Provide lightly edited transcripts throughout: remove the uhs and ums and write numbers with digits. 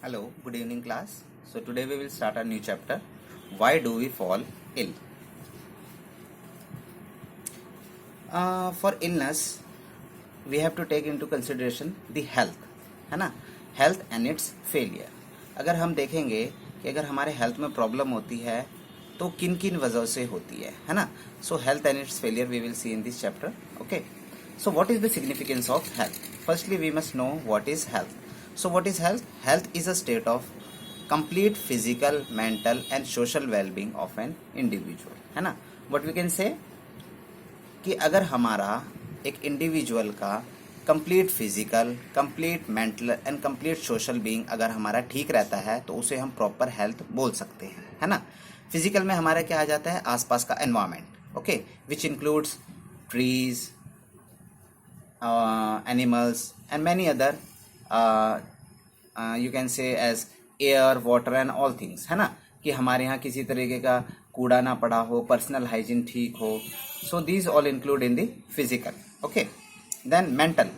Hello, good evening class. So today we will start a new chapter. Why do we fall ill? For illness, we have to take into consideration the health, है ना? Health and its failure. अगर हम देखेंगे कि अगर हमारे health में problem होती है तो किन किन वजह से होती है ना? So health and its failure we will see in this chapter. Okay. So what is the significance of health? Firstly, we must know what is health. So what is health? Health is a state of complete physical, mental and social well-being of an individual, है ना? What we can say कि अगर हमारा एक individual का complete physical, complete mental and complete social being अगर हमारा ठीक रहता है तो उसे हम प्रॉपर हेल्थ बोल सकते हैं, है ना? फिजिकल में हमारा क्या आ जाता है? आसपास का environment, okay, which includes trees, animals and many other, you can say as air, water and all things, है ना? कि हमारे यहाँ किसी तरीके का कूड़ा ना पड़ा हो, पर्सनल हाइजीन ठीक हो. So these all include in the physical. Okay, then mental.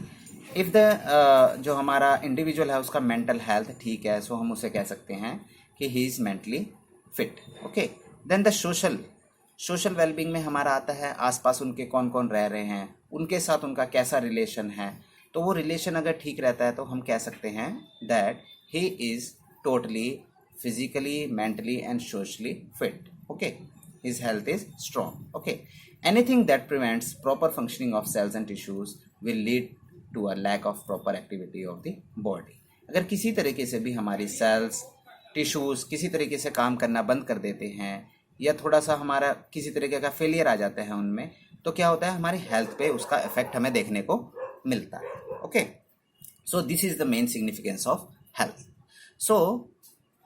If the जो हमारा इंडिविजुअल है उसका मेंटल हेल्थ ठीक है, सो हम उसे कह सकते हैं कि he is mentally fit. Okay, then the social wellbeing में हमारा आता है आसपास उनके कौन कौन रह रहे हैं, उनके साथ उनका कैसा रिलेशन है. तो वो रिलेशन अगर ठीक रहता है तो हम कह सकते हैं that he is totally physically, mentally and socially fit. Okay, his health is strong. Okay, anything that prevents proper functioning of cells and tissues will lead to a lack of proper activity of the body. अगर किसी तरीके से भी हमारी sales, tissues किसी तरीके से काम करना बंद कर देते हैं या थोड़ा सा हमारा किसी तरीके का फेलियर आ जाता है उनमें, तो क्या होता है? हमारी हेल्थ पे उसका इफेक्ट हमें देखने को मिलता है. Okay, so this is the main significance of health. So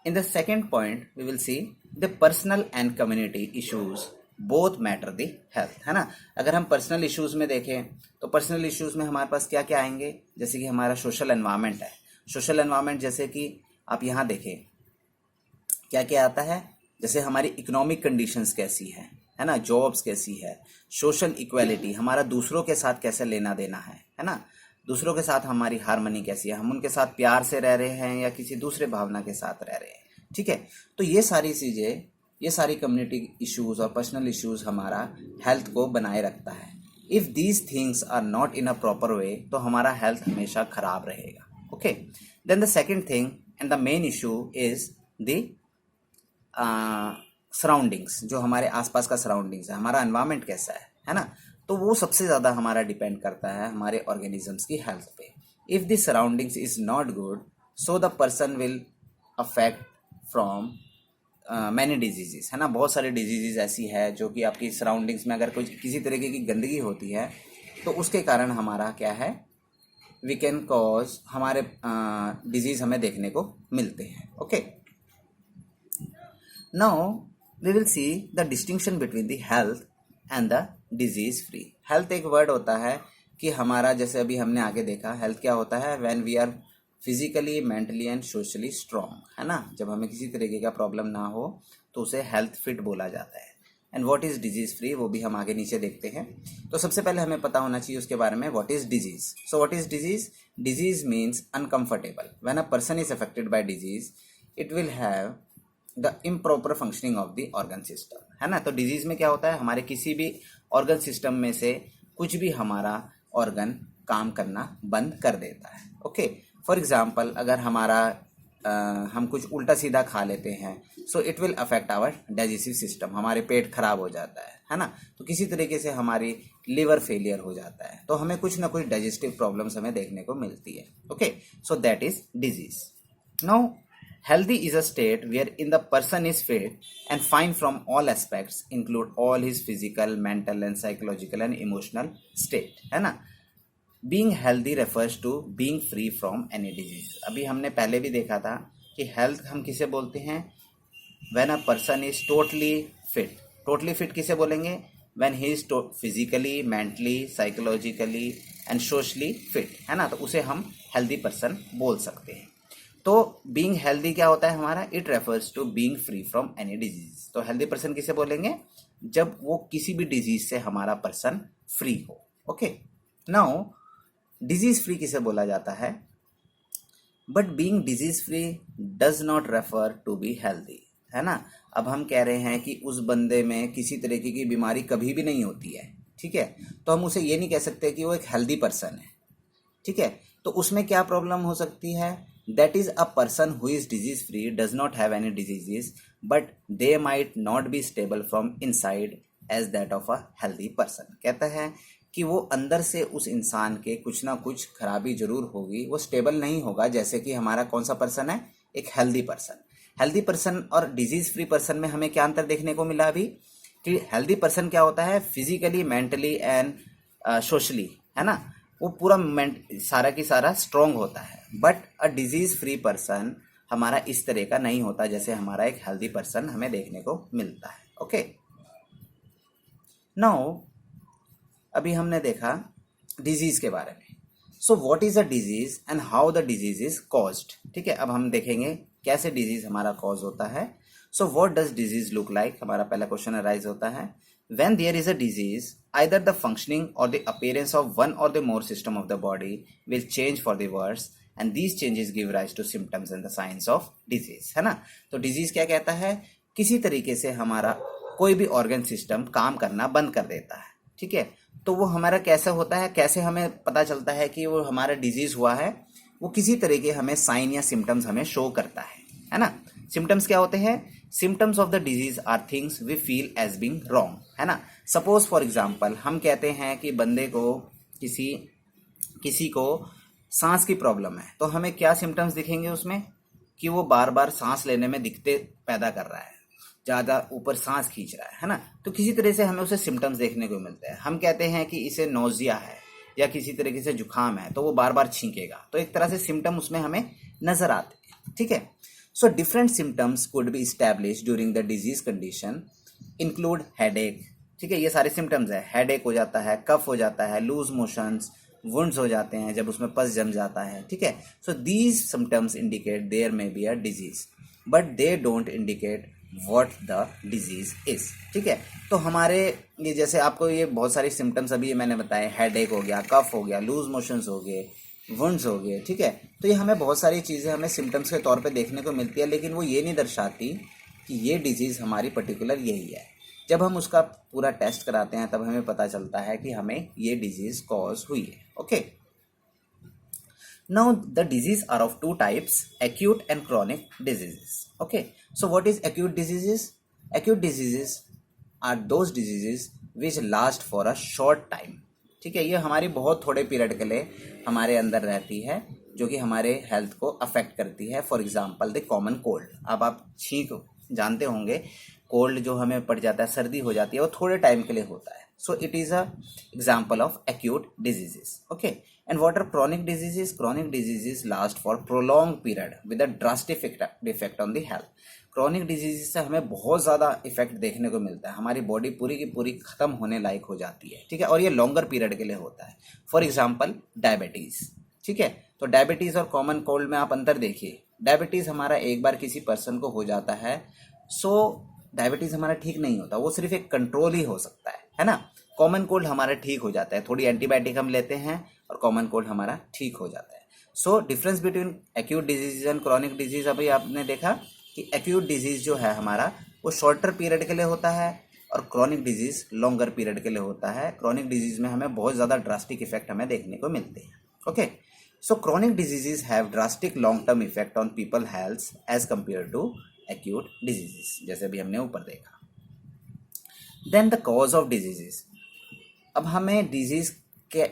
in the second point we will see the personal and community issues both matter the health, है ना? अगर हम पर्सनल इश्यूज में देखें तो पर्सनल इश्यूज में हमारे पास क्या क्या आएंगे? जैसे कि हमारा सोशल एनवायरनमेंट है. सोशल एनवायरनमेंट जैसे कि आप यहाँ देखें क्या क्या आता है, जैसे हमारी इकोनॉमिक कंडीशंस कैसी है ना? जॉब्स कैसी है, सोशल इक्वालिटी, हमारा दूसरों के साथ कैसे लेना देना है ना? दूसरों के साथ हमारी हार्मनी कैसी है, हम उनके साथ प्यार से रह रहे हैं या किसी दूसरे भावना के साथ रह रहे हैं. ठीक है, तो ये सारी चीज़ें, ये सारी कम्युनिटी इश्यूज और पर्सनल इश्यूज हमारा हेल्थ को बनाए रखता है. If these things are not in a proper way तो हमारा हेल्थ हमेशा खराब रहेगा. Okay, then the second thing and the main issue is the surroundings. जो हमारे आसपास का सराउंडिंग्स है, हमारा एनवायरनमेंट कैसा है ना? तो वो सबसे ज़्यादा हमारा डिपेंड करता है हमारे ऑर्गेनिजम्स की हेल्थ पे. If the surroundings is not good so the person will affect from many diseases, है ना? बहुत सारी डिजीजेज ऐसी है जो कि आपकी सराउंडिंग्स में अगर कोई किसी तरीके की गंदगी होती है तो उसके कारण हमारा क्या है, वी कैन कॉज हमारे डिजीज हमें देखने को मिलते हैं. Okay, now we will see the distinction between the health and the disease free. Health एक वर्ड होता है कि हमारा, जैसे अभी हमने आगे देखा, हेल्थ क्या होता है? When we are physically, mentally and socially strong, है ना? जब हमें किसी तरीके का प्रॉब्लम ना हो तो उसे हेल्थ फिट बोला जाता है. And what is disease free, वो भी हम आगे नीचे देखते हैं. तो सबसे पहले हमें पता होना चाहिए उसके बारे में, what is disease. So what is disease? Disease means uncomfortable. When a person is affected by disease it will have the improper functioning of the organ system, है ना? तो डिजीज में क्या होता है? हमारे किसी भी ऑर्गन सिस्टम में से कुछ भी हमारा ऑर्गन काम करना बंद कर देता है. ओके, फॉर एग्जाम्पल अगर हमारा हम कुछ उल्टा सीधा खा लेते हैं so it will affect our digestive system. हमारे पेट खराब हो जाता है ना? तो किसी तरीके से हमारी लिवर फेलियर हो जाता है, तो हमें कुछ ना कुछ डाइजेस्टिव प्रॉब्लम्स हमें देखने को मिलती है. Okay, so that is disease. Now healthy is a state wherein the person is fit and fine from all aspects include all his physical, mental and psychological and emotional state, है ना? Being healthy refers to being free from any disease. अभी हमने पहले भी देखा था कि health हम किसे बोलते हैं? When a person is totally fit. Totally fit किसे बोलेंगे? When he is physically, mentally, psychologically and socially fit, है ना? तो उसे हम healthy person बोल सकते हैं. तो बीइंग हेल्दी क्या होता है हमारा? It refers to being free from any disease. तो हेल्दी पर्सन किसे बोलेंगे? जब वो किसी भी डिजीज से हमारा पर्सन फ्री हो. ओके, नाउ डिजीज फ्री किसे बोला जाता है? But being disease free does not refer to be healthy, है ना। अब हम कह रहे हैं कि उस बंदे में किसी तरीके की बीमारी कभी भी नहीं होती है, ठीक है, तो हम उसे ये नहीं कह सकते कि वो एक हेल्दी पर्सन है, ठीक है। तो उसमें क्या प्रॉब्लम हो सकती है, that is a person who is disease free does not have any diseases but they might not be stable from inside as that of a healthy person. कहता है कि वो अंदर से उस इंसान के कुछ ना कुछ खराबी जरूर होगी, वो स्टेबल नहीं होगा जैसे कि हमारा कौन सा पर्सन है, एक हेल्दी पर्सन। हेल्दी पर्सन और डिजीज फ्री पर्सन में हमें क्या अंतर देखने को मिला अभी, कि हेल्दी पर्सन क्या होता है, फिजिकली मेंटली एंड सोशली, है ना, वो पूरा सारा की सारा स्ट्रांग होता है। But a disease free person हमारा इस तरह का नहीं होता जैसे हमारा एक हेल्दी पर्सन हमें देखने को मिलता है। ओके, नाउ अभी हमने देखा डिजीज के बारे में। So what is a disease and how the disease is caused, ठीक है। अब हम देखेंगे कैसे डिजीज हमारा कॉज होता है। So what does disease look like, हमारा पहला क्वेश्चन अराइज होता है। When there is a disease either the functioning or the appearance of one or the more system of the body will change for the worse and these changes give rise to symptoms and the signs of disease, है ना। तो disease क्या कहता है, किसी तरीके से हमारा कोई भी ऑर्गन सिस्टम काम करना बंद कर देता है, ठीक है। तो वो हमारा कैसे होता है, कैसे हमें पता चलता है कि वो हमारा डिजीज हुआ है, वो किसी तरह के हमें साइन या सिम्टम्स हमें शो करता है ना। सिम्टम्स क्या होते हैं, symptoms of the disease are things we feel as being wrong, है ना। सपोज फॉर एग्जाम्पल हम कहते हैं कि बंदे को किसी को सांस की प्रॉब्लम है, तो हमें क्या सिम्टम्स दिखेंगे उसमें, कि वो बार बार सांस लेने में दिक्कतें पैदा कर रहा है, ज़्यादा ऊपर सांस खींच रहा है ना। तो किसी तरह से हमें उसे सिम्टम्स देखने को मिलते हैं। हम कहते हैं कि इसे नोजिया है या किसी तरीके से जुकाम है, तो वो बार बार छींकेगा, तो एक तरह से सिम्टम उसमें हमें नजर आते हैं, ठीक है। So different symptoms could be establish during the disease condition include headache, ठीक है, ये सारे सिम्टम्स है। हेडेक हो जाता है, कफ हो जाता है, लूज मोशंस, वुंड्स हो जाते हैं जब उसमें पस जम जाता है, ठीक है। So these symptoms indicate there may be a disease but they don't indicate what the disease is, ठीक है। तो हमारे ये जैसे आपको ये बहुत सारे सिम्टम्स अभी ये मैंने बताए, हेडेक हो गया, कफ हो गया, लूज मोशंस हो गए, वुंड्स हो गए, ठीक है। तो ये हमें बहुत सारी चीज़ें हमें सिम्टम्स के तौर पे देखने को मिलती है, लेकिन वो ये नहीं दर्शाती कि ये डिजीज़ हमारी पर्टिकुलर यही है। जब हम उसका पूरा टेस्ट कराते हैं तब हमें पता चलता है कि हमें ये डिजीज़ कॉज हुई है। Okay, now the disease are of two types, acute and chronic diseases. Okay, so what is acute diseases? Acute diseases are those diseases which last for a short time, ठीक है। ये हमारी बहुत थोड़े period के लिए हमारे अंदर रहती है, जो कि हमारे हेल्थ को अफेक्ट करती है। For example the common cold, अब आप छींक जानते होंगे, कोल्ड जो हमें पड़ जाता है, सर्दी हो जाती है, वो थोड़े टाइम के लिए होता है। So it is a example of acute diseases. Okay, and what are chronic diseases? Chronic diseases last for prolonged period with a drastic effect on the health. chronic diseases से हमें बहुत ज़्यादा इफेक्ट देखने को मिलता है, हमारी बॉडी पूरी की पूरी ख़त्म होने लायक हो जाती है, ठीक है, और ये लॉन्गर पीरियड के लिए होता है। फॉर एग्जाम्पल डायबिटीज़, ठीक है। तो डायबिटीज़ और कॉमन कोल्ड में आप अंतर देखिए। डायबिटीज़ हमारा एक बार किसी पर्सन को हो जाता है, सो डायबिटीज़ हमारा ठीक नहीं होता, वो सिर्फ एक कंट्रोल ही हो सकता है ना। कॉमन कोल्ड हमारा ठीक हो जाता है, थोड़ी एंटीबायोटिक हम लेते हैं और कॉमन कोल्ड हमारा ठीक हो जाता है। So difference between acute disease and chronic disease, अभी आपने देखा कि एक्यूट डिजीज जो है हमारा वो शॉर्टर पीरियड के लिए होता है और क्रॉनिक डिजीज लॉन्गर पीरियड के लिए होता है। क्रॉनिक डिजीज में हमें बहुत ज़्यादा ड्रास्टिक इफेक्ट हमें देखने को मिलते हैं। Okay, so chronic diseases have drastic long term effect on people health as compare to acute diseases, जैसे अभी हमने ऊपर देखा। Then the cause of diseases, अब हमें डिजीज के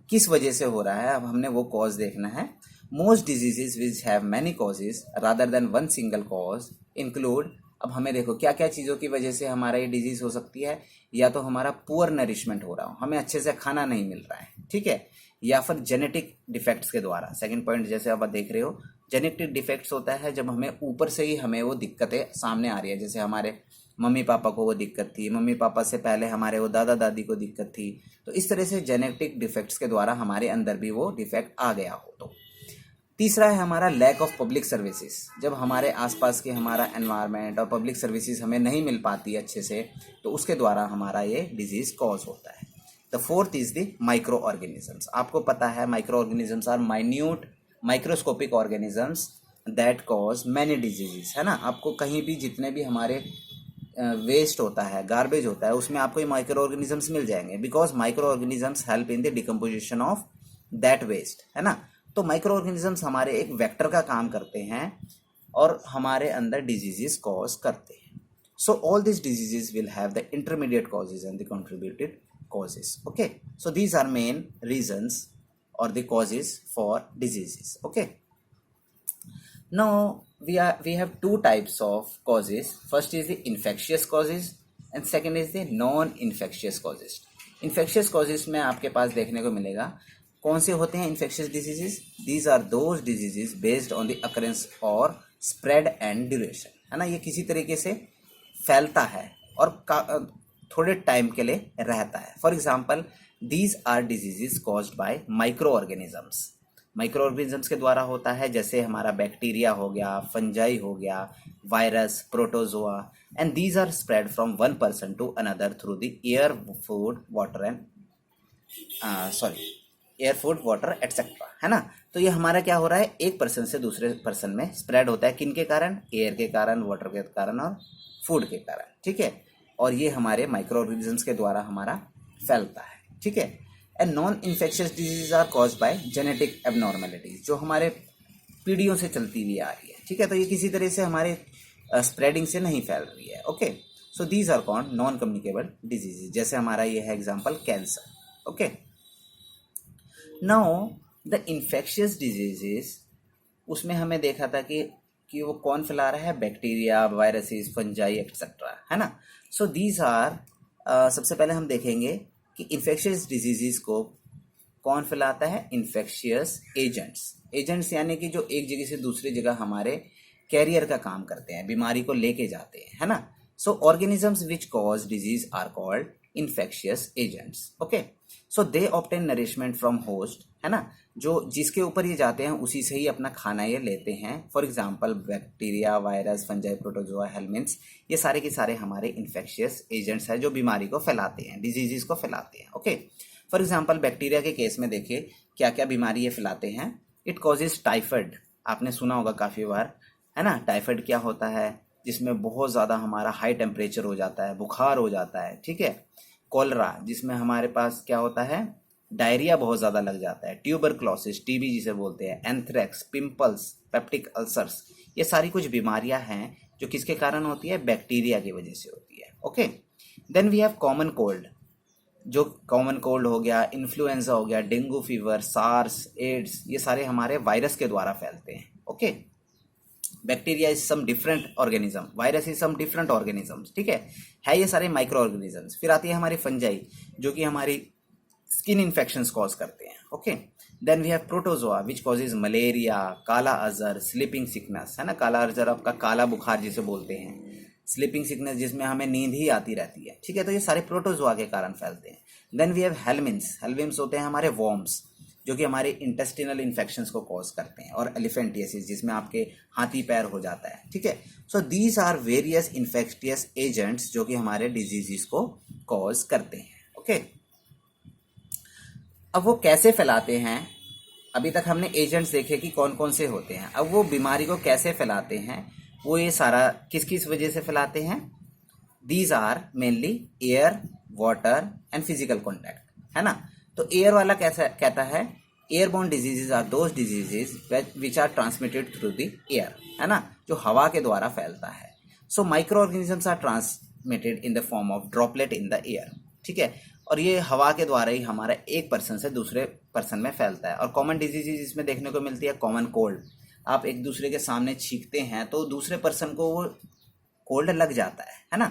किस वजह से हो रहा है, अब हमने वो कॉज देखना है। Most diseases which have many causes rather than one single cause include, अब हमें देखो क्या क्या चीज़ों की वजह से हमारा ये डिजीज हो सकती है। या तो हमारा पुअर नरिशमेंट हो रहा हो, हमें अच्छे से खाना नहीं मिल रहा है, ठीक है, या फिर जेनेटिक डिफेक्ट्स के द्वारा। सेकंड पॉइंट जैसे आप देख रहे हो, जेनेटिक डिफेक्ट्स होता है जब हमें ऊपर से ही हमें वो दिक्कतें सामने आ रही है, जैसे हमारे मम्मी पापा को वो दिक्कत थी, मम्मी पापा से पहले हमारे वो दादा दादी को दिक्कत थी, तो इस तरह से जेनेटिक डिफेक्ट्स के द्वारा हमारे अंदर भी वो डिफेक्ट आ गया हो। तो तीसरा है हमारा लैक ऑफ पब्लिक सर्विसेज, जब हमारे आसपास के हमारा एनवायरनमेंट और पब्लिक सर्विसेज हमें नहीं मिल पाती अच्छे से, तो उसके द्वारा हमारा ये डिजीज कॉज होता है। The fourth is the micro organisms, आपको पता है micro organisms are minute microscopic organisms that cause many diseases, है ना। आपको कहीं भी जितने भी हमारे वेस्ट होता है, गार्बेज होता है, उसमें आपको ये माइक्रो ऑर्गेनिजम्स मिल जाएंगे, because micro organisms help in the decomposition of that waste, है ना। तो माइक्रो ऑर्गेनिजम्स हमारे एक वेक्टर का काम करते हैं और हमारे अंदर डिजीजेस कॉज करते हैं. So all this diseases will have the intermediate causes and the contributed causes. Okay, so these are main reasons or the causes for diseases. Okay, now we have two types of causes. First is the infectious causes and second is the non infectious causes. Infectious causes में आपके पास देखने को मिलेगा कौन से होते हैं infectious diseases. These are those diseases based on the occurrence or spread and duration, है ना. ये किसी तरीके से फैलता है और थोड़े टाइम के लिए रहता है. For example, these are diseases caused by micro organisms. Micro organisms के द्वारा होता है, जैसे हमारा बैक्टीरिया हो गया, फंजाई हो गया, virus, protozoa, and these are spread from one person to another through the air, food, water and air, food, water etcetera, है ना. तो ये हमारा क्या हो रहा है, एक पर्सन से दूसरे पर्सन में स्प्रेड होता है. किन के कारण? एयर के कारण, वाटर के कारण और फूड के कारण. ठीक है, और ये हमारे माइक्रो ऑर्गेनिजम्स के द्वारा हमारा फैलता है. ठीक है. And non infectious disease are cause by genetic abnormalities, जो हमारे पीढ़ियों से चलती हुई आ रही है. ठीक है, तो ये किसी तरह से हमारे स्प्रेडिंग से नहीं फैल रही है. Okay, so these are called non communicable diseases. जैसे हमारा ये है example cancer. Okay, now the infectious diseases, उसमें हमें देखा था कि वो कौन फैला रहा है, बैक्टीरिया, वायरसेस, फंजाई एक्सेट्रा, है ना. सो दीज आर, सबसे पहले हम देखेंगे कि इन्फेक्शियस डिजीजेस को कौन फैलाता है. इन्फेक्शियस एजेंट्स यानी कि जो एक जगह से दूसरी जगह हमारे कैरियर का काम करते हैं, बीमारी को लेके जाते हैं, है ना. So organisms which cause disease are called infectious agents. Okay, so they obtain nourishment from host, है ना. जो जिसके ऊपर ये जाते हैं उसी से ही अपना खाना ये लेते हैं. For example, bacteria, virus, fungi, protozoa, helminths, ये सारे के सारे हमारे इन्फेक्शियस एजेंट्स हैं जो बीमारी को फैलाते हैं, डिजीजेस को फैलाते हैं. ओके, फॉर एग्जाम्पल बैक्टीरिया के केस में देखिए क्या क्या बीमारी ये फैलाते हैं. इट कॉजेज टाइफाइड, आपने सुना होगा काफ़ी बार, है ना. टाइफाइड क्या होता है, जिसमें बहुत ज़्यादा हमारा हाई टेम्परेचर हो जाता है, बुखार हो जाता है. ठीक है. कोलरा, जिसमें हमारे पास क्या होता है, डायरिया बहुत ज़्यादा लग जाता है. ट्यूबरक्लोसिस, टीबी जिसे बोलते हैं, एंथ्रेक्स, पिंपल्स, पेप्टिक अल्सर्स, ये सारी कुछ बीमारियां हैं जो किसके कारण होती है, बैक्टीरिया की वजह से होती है. Okay, then we have common cold, जो कॉमन कोल्ड हो गया, इन्फ्लुएंजा हो गया, डेंगू फीवर, सार्स, एड्स, ये सारे हमारे वायरस के द्वारा फैलते हैं. Okay, bacteria is some different organism, virus is some different organisms. ठीक है ये सारे माइक्रो ऑर्गेनिजम्स. फिर आती है हमारी फंजाई, जो कि हमारी स्किन इन्फेक्शंस कॉज करते हैं. Okay, then we have protozoa which causes malaria, kala azar, sleeping sickness, है ना. काला अजहर आपका काला बुखार जिसे बोलते हैं, स्लीपिंग सिकनेस जिसमें हमें नींद ही आती रहती है. ठीक है, तो ये सारे प्रोटोजोआ के कारण फैलते हैं. देन वी हैव हेलमिन्थ्स होते हैं हमारे वॉर्म्स, जो कि हमारे इंटेस्टिनल इन्फेक्शंस को कॉज करते हैं, और एलिफेंटियासिस, जिसमें आपके हाथी पैर हो जाता है. ठीक है, so these are various infectious agents जो कि हमारे डिजीजेस को कॉज करते हैं. ओके, अब वो कैसे फैलाते हैं. अभी तक हमने एजेंट्स देखे कि कौन कौन से होते हैं. अब वो बीमारी को कैसे फैलाते हैं, वो ये सारा किस किस वजह से फैलाते हैं. These are mainly air, water and physical contact, है ना. तो एयर वाला कैसा कहता है, airborne diseases are those diseases which are transmitted through the air, है ना, जो हवा के द्वारा फैलता है. So micro organisms are transmitted in the form of droplet in the air. ठीक है, और ये हवा के द्वारा ही हमारा एक पर्सन से दूसरे पर्सन में फैलता है. और कॉमन डिजीजेज इसमें देखने को मिलती है कॉमन कोल्ड. आप एक दूसरे के सामने छींकते हैं तो दूसरे पर्सन को वो कोल्ड लग जाता है ना.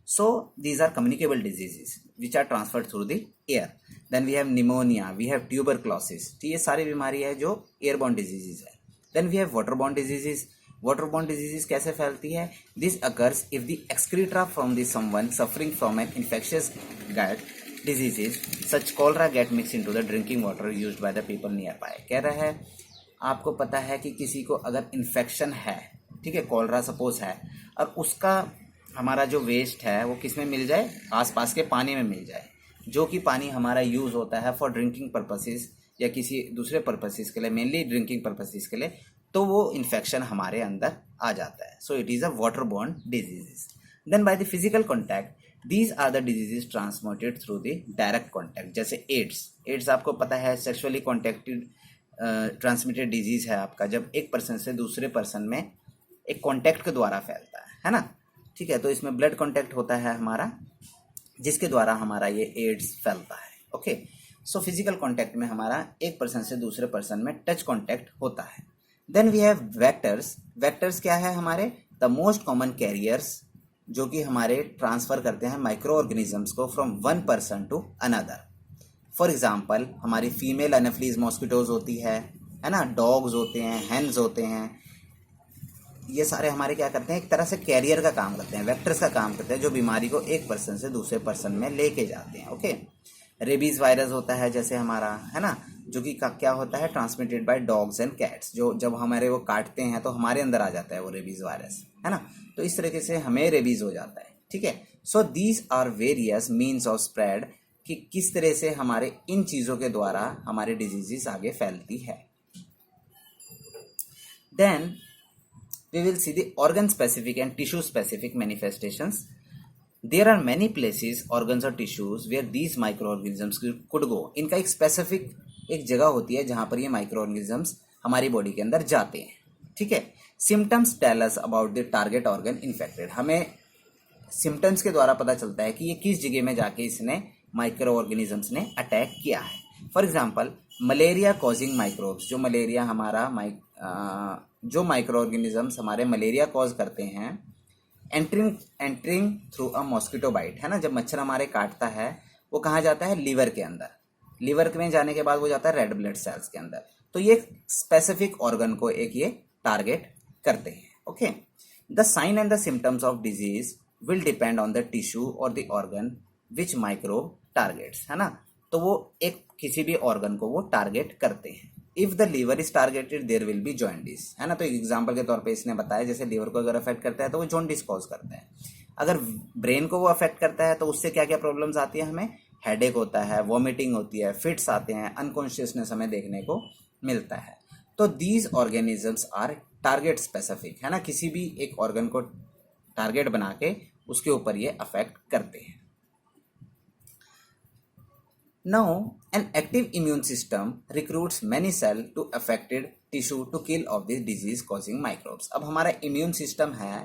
So these are communicable diseases which are transferred through the air. Then we have pneumonia, we have tuberculosis. तो ये सारी बीमारी है जो एयरबोर्न डिजीजेज है. Then we have waterborne diseases. Waterborne diseases कैसे फैलती है. This occurs if the excreta from the someone suffering from an infectious gut diseases such cholera get mixed into the drinking water used by the people nearby. कह रहा है आपको पता है कि किसी को अगर इन्फेक्शन है, ठीक है, कॉलरा सपोज है, और उसका हमारा जो वेस्ट है वो किस में मिल जाए, आसपास के पानी में मिल जाए, जो कि पानी हमारा यूज़ होता है फॉर ड्रिंकिंग पर्पसेस या किसी दूसरे पर्पसेस के लिए, मेनली ड्रिंकिंग पर्पसेस के लिए, तो वो इन्फेक्शन हमारे अंदर आ जाता है. So it is a water borne diseases. Then by the physical contact these are the diseases transmitted through the direct contact. जैसे एड्स आपको पता है सेक्सुअली कॉन्टैक्टेड ट्रांसमिटेड डिजीज है आपका, जब एक पर्सन से दूसरे पर्सन में एक कॉन्टैक्ट के द्वारा फैलता है ना. ठीक है, तो इसमें ब्लड कॉन्टैक्ट होता है हमारा, जिसके द्वारा हमारा ये एड्स फैलता है. ओके, सो फिजिकल कॉन्टैक्ट में हमारा एक पर्सन से दूसरे पर्सन में टच कॉन्टैक्ट होता है. Then we have vectors. Vectors क्या है हमारे? द मोस्ट कॉमन कैरियर्स, जो कि हमारे ट्रांसफर करते हैं माइक्रो ऑर्गेनिजम्स को from one person to another. For example हमारी फीमेल एनाफिलीज मॉस्किटोज होती है ना, डॉग्स होते हैं, हेन्स होते हैं. ये सारे हमारे क्या करते हैं, एक तरह से कैरियर का काम करते हैं, वेक्टर्स का काम करते हैं, जो बीमारी को एक पर्सन से दूसरे पर्सन में लेके जाते हैं. ओके, रेबीज वायरस होता है जैसे हमारा, है ना, जो कि क्या होता है, transmitted by dogs and cats. जो जब हमारे वो काटते हैं तो हमारे अंदर आ जाता है वो रेबीज वायरस, है ना. तो इस तरीके से हमें रेबीज हो जाता है. ठीक है, so these are various means of spread, कि किस तरह से हमारे इन चीज़ों के द्वारा हमारी डिजीजेस आगे फैलती है. Then we will see the organ specific and tissue specific manifestations. There are many places, organs or tissues where these microorganisms could go. इनका एक स्पेसिफिक एक जगह होती है जहां पर ये माइक्रोऑर्गेनिजम्स हमारी बॉडी के अंदर जाते हैं. ठीक है, symptoms tell us about the target organ infected. हमें सिम्टम्स के द्वारा पता चलता है कि ये किस जगह में जाके इसने माइक्रो ऑर्गेनिजम्स ने अटैक किया है. For example malaria causing microbes, जो मलेरिया हमारा जो माइक्रो ऑर्गेनिजम्स हमारे मलेरिया कॉज करते हैं, entering through a mosquito bite, है ना. जब मच्छर हमारे काटता है वो कहाँ जाता है, लीवर के अंदर. लीवर में जाने के बाद वो जाता है रेड ब्लड सेल्स के अंदर. तो ये स्पेसिफिक ऑर्गन को एक ये टारगेट करते हैं. Okay, the sign and the symptoms of disease will depend on the tissue और the organ which microbe targets, है ना. तो वो एक किसी भी ऑर्गन को वो टारगेट करते हैं. If the liver is targeted there will be jaundice, है ना. तो एग्जाम्पल के तौर पे इसने बताया, जैसे लीवर को अगर अफेक्ट करता है तो वो जॉन्डिस कॉज करता है. अगर ब्रेन को वो अफेक्ट करता है तो उससे क्या क्या प्रॉब्लम्स आती है, हमें हेडेक होता है, वॉमिटिंग होती है, फिट्स आते हैं, अनकॉन्शियसनेस हमें देखने को मिलता है. तो these organisms are target specific, है ना. किसी भी एक ऑर्गन को टारगेट बना के उसके ऊपर ये अफेक्ट करते हैं. Now, an active immune system recruits many cells to affected tissue to kill off the disease causing microbes. अब हमारा इम्यून सिस्टम है,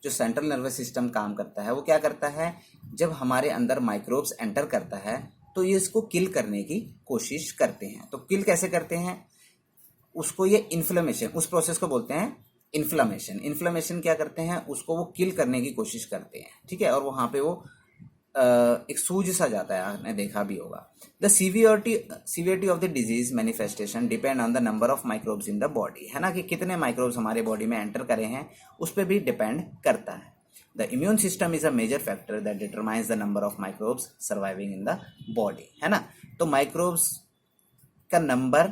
जो सेंट्रल नर्वस सिस्टम काम करता है, वो क्या करता है, जब हमारे अंदर माइक्रोब्स एंटर करता है तो ये इसको किल करने की कोशिश करते हैं. तो किल कैसे करते हैं, उसको ये इन्फ्लेमेशन, उस प्रोसेस को बोलते हैं इन्फ्लेमेशन. इन्फ्लेमेशन क्या करते हैं, उसको वो किल करने की कोशिश करते हैं. ठीक है, और वहाँ पे वो एक सूज सा जाता है, आपने देखा भी होगा. The severity of the disease manifestation depend on the number of microbes in the body, है ना, कि कितने माइक्रोब्स हमारे बॉडी में एंटर करे हैं उस पर भी डिपेंड करता है. The immune system is a major factor that determines the number of microbes surviving in the body, है ना. तो माइक्रोब्स का नंबर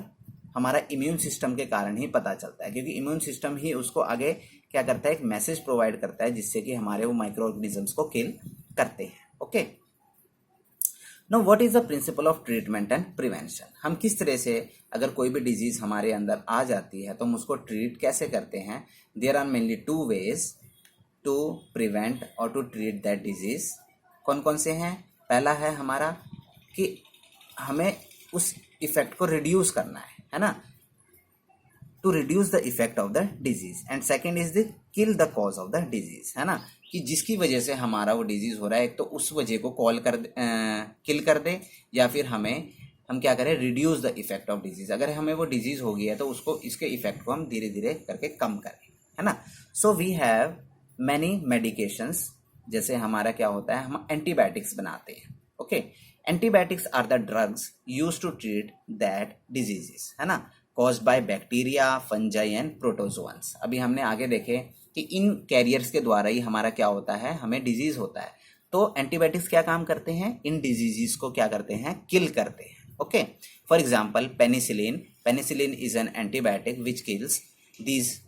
हमारा इम्यून सिस्टम के कारण ही पता चलता है, क्योंकि इम्यून सिस्टम ही उसको आगे क्या करता है, एक मैसेज प्रोवाइड करता है जिससे कि हमारे वो माइक्रो ऑर्गेनिजम्स को किल करते हैं. Okay, know what is the principle of treatment and prevention. हम किस तरह से, अगर कोई भी डिजीज हमारे अंदर आ जाती है तो हम उसको ट्रीट कैसे करते हैं. There are mainly two ways to prevent और टू ट्रीट दैट डिजीज. कौन कौन से हैं. पहला है हमारा कि हमें उस इफेक्ट को रिड्यूस करना है ना, to reduce the effect of the disease. And second is the kill the cause of the disease, है ना, कि जिसकी वजह से हमारा वो डिजीज हो रहा है, एक तो उस वजह को किल कर दे, या फिर हम क्या करें, reduce the effect of disease. अगर हमें वो डिजीज हो गई है तो उसको, इसके इफेक्ट को हम धीरे धीरे करके कम करें, है ना. So we have many medications. जैसे हमारा क्या होता है, हम एंटीबायोटिक्स बनाते हैं. Okay, antibiotics are the drugs use to treat that diseases, है ना, caused by bacteria, fungi and protozoans. अभी हमने आगे देखे कि इन कैरियर्स के द्वारा ही हमारा क्या होता है, हमें डिजीज होता है. तो एंटीबायोटिक्स क्या काम करते हैं, इन डिजीजेस को क्या करते हैं, किल करते हैं. Okay, for example penicillin is an antibiotic which kills these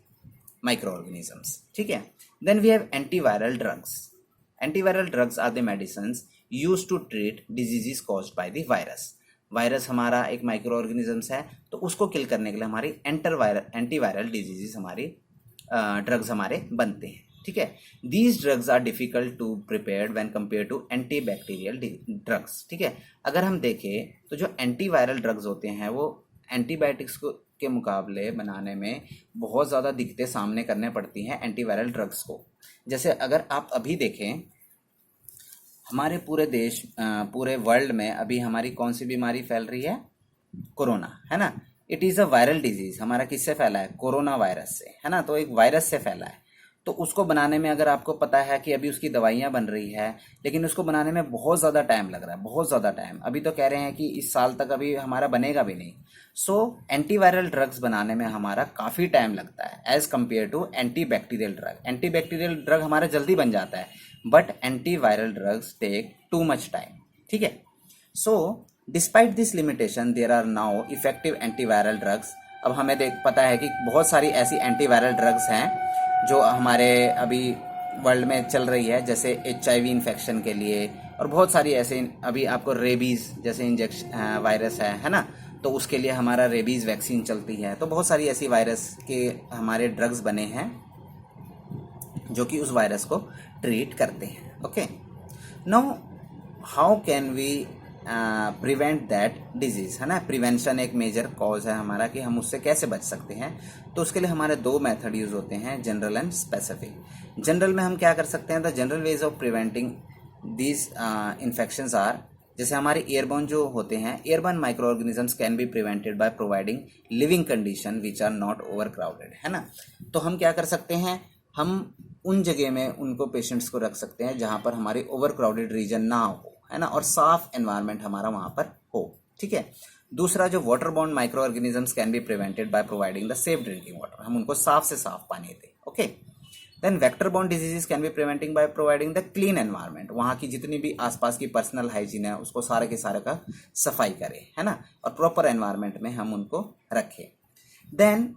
micro organisms. ठीक है. Then we have antiviral drugs. Antiviral drugs are the medicines used to treat diseases caused by the virus. Virus हमारा एक micro organisms है, तो उसको किल करने के लिए हमारी एंटीवायरल डिजीजेस हमारी ड्रग्स हमारे बनते हैं, ठीक है। These drugs are difficult to prepare when compare to antibacterial drugs, ठीक है। अगर हम देखें तो जो एंटीवायरल ड्रग्स होते हैं वो एंटीबायोटिक्स को के मुकाबले बनाने में बहुत ज़्यादा दिक्कतें सामने करने पड़ती हैं एंटीवायरल ड्रग्स को। जैसे अगर आप अभी देखें, हमारे पूरे देश पूरे वर्ल्ड में अभी हमारी कौन सी बीमारी फैल रही है? कोरोना, है ना। It is a viral disease. हमारा किससे फैला है? कोरोना वायरस से, है ना। तो एक वायरस से फैला है। तो उसको बनाने में अगर आपको पता है कि अभी उसकी दवाइयाँ बन रही है, लेकिन उसको बनाने में बहुत ज़्यादा टाइम लग रहा है, बहुत ज़्यादा टाइम। अभी तो कह रहे हैं कि इस साल तक अभी हमारा बनेगा भी नहीं। सो एंटीवायरल ड्रग्स बनाने में हमारा काफ़ी टाइम लगता है as compare to antibacterial drug. Antibacterial drug हमारा जल्दी बन जाता है, but antiviral drugs take too much time, ठीक है। So despite this limitation there are now effective antiviral drugs. अब हमें पता है कि बहुत सारी ऐसी एंटीवायरल ड्रग्स हैं जो हमारे अभी वर्ल्ड में चल रही है, जैसे HIV इन्फेक्शन के लिए, और बहुत सारी ऐसे अभी आपको रेबीज़ जैसे इंजेक्शन वायरस है ना, तो उसके लिए हमारा रेबीज़ वैक्सीन चलती है। तो बहुत सारी ऐसी वायरस के हमारे ड्रग्स बने हैं जो कि उस वायरस को ट्रीट करते हैं, okay. Now how can we prevent that disease, है ना। प्रिवेंशन एक मेजर कॉज है हमारा कि हम उससे कैसे बच सकते हैं। तो उसके लिए हमारे दो मेथड यूज़ होते हैं, जनरल एंड स्पेसिफिक। जनरल में हम क्या कर सकते हैं? The general ways of preventing these infections are, जैसे हमारे एयरबोर्न जो होते हैं, airborne micro organisms can be prevented by providing living condition which are not over crowded, है ना। तो हम क्या कर सकते हैं? हम उन जगह में उनको पेशेंट्स को रख सकते हैं जहाँ पर हमारी ओवर क्राउडेड रीजन ना हो, है ना, और साफ एनवायरनमेंट हमारा वहाँ पर हो, ठीक है। दूसरा, जो water borne micro organisms can be prevented by providing the safe drinking water, हम उनको साफ से साफ पानी दें, okay. Then vector borne diseases can be preventing by providing the clean environment, वहाँ की जितनी भी आसपास की पर्सनल हाइजीन है उसको सारे के सारे का सफाई करें, है ना, और प्रॉपर एनवायरनमेंट में हम उनको रखें। Then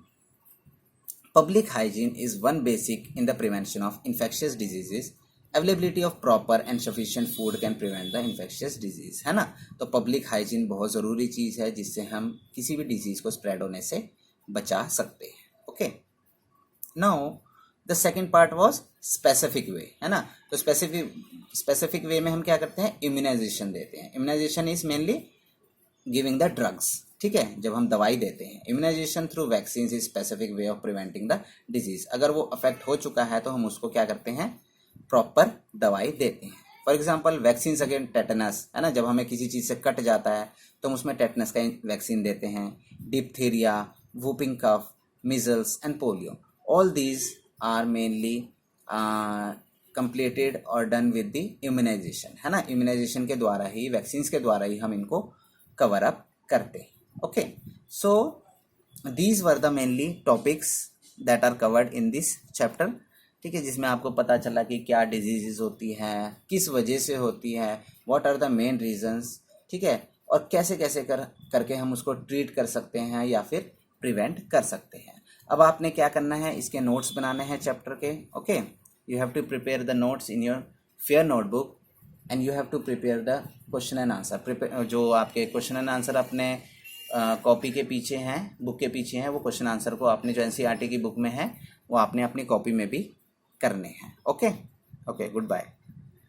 public hygiene is one basic in the prevention of infectious diseases. Availability of proper and sufficient food can prevent the infectious disease, है ना। तो पब्लिक हाइजीन बहुत ज़रूरी चीज़ है जिससे हम किसी भी डिजीज़ को स्प्रेड होने से बचा सकते हैं, okay. Now the second part was specific way, है ना। तो स्पेसिफिक वे में हम क्या करते हैं? इम्यूनाइजेशन देते हैं। Immunisation is mainly giving the drugs, ठीक है, जब हम दवाई देते हैं। Immunisation through vaccine is specific way of preventing the disease. अगर वो अफेक्ट हो चुका है तो हम उसको क्या करते हैं? प्रॉपर दवाई देते हैं। For example vaccine against tetanus, है ना, जब हमें किसी चीज़ से कट जाता है तो हम उसमें टेटनस का वैक्सीन देते हैं। Diphtheria, whooping cough, measles and polio, all these are mainly completed और डन विद द इम्यूनाइजेशन, है ना। इम्यूनाइजेशन के द्वारा ही, वैक्सीन के द्वारा ही हम इनको कवर अप करते हैं, okay. So these were the mainly topics that are covered in this chapter, ठीक है, जिसमें आपको पता चला कि क्या डिजीजेज होती हैं, किस वजह से होती है, what are the main reasons, ठीक है, और कैसे कैसे करके हम उसको ट्रीट कर सकते हैं या फिर प्रिवेंट कर सकते हैं। अब आपने क्या करना है? इसके नोट्स बनाने हैं चैप्टर के, okay. You have to prepare the notes in your fair notebook and you have to prepare the question and answer. जो आपके क्वेश्चन एंड आंसर अपने कॉपी के पीछे हैं, बुक के पीछे हैं, वो क्वेश्चन आंसर को आपने जो NCERT की बुक में है वो आपने अपनी कॉपी में भी करने हैं, ओके। Good bye.